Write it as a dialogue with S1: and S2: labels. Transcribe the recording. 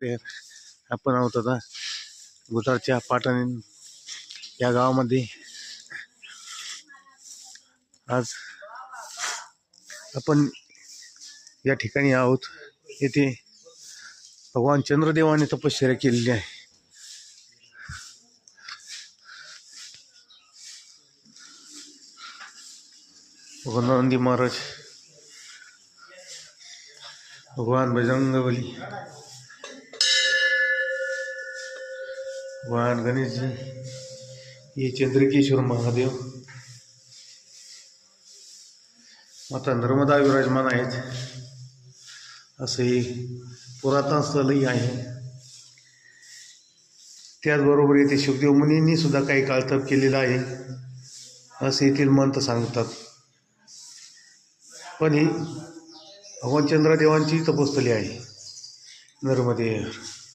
S1: ते आपण आहोत आता गुजरातच्या पाटण या गावामध्ये. आज आपण या ठिकाणी आहोत. येथे भगवान चंद्रदेवाने तपश्चर्या केलेली आहे. भगवान नंदी महाराज, भगवान बजरंगबली, भगवान गणेश जी, ये चंद्रकेश्वर महादेव, माता नर्मदा विराजमान आहेत. असे पुरातन स्थळही आहे. त्याचबरोबर येथे शुकदेव मुनींनी सुद्धा काही काळ तप केलेला आहे असे येथील मंत्र सांगतात. पण ही भगवान चंद्रदेवांची तपस्थली आहे नर्मदेवर.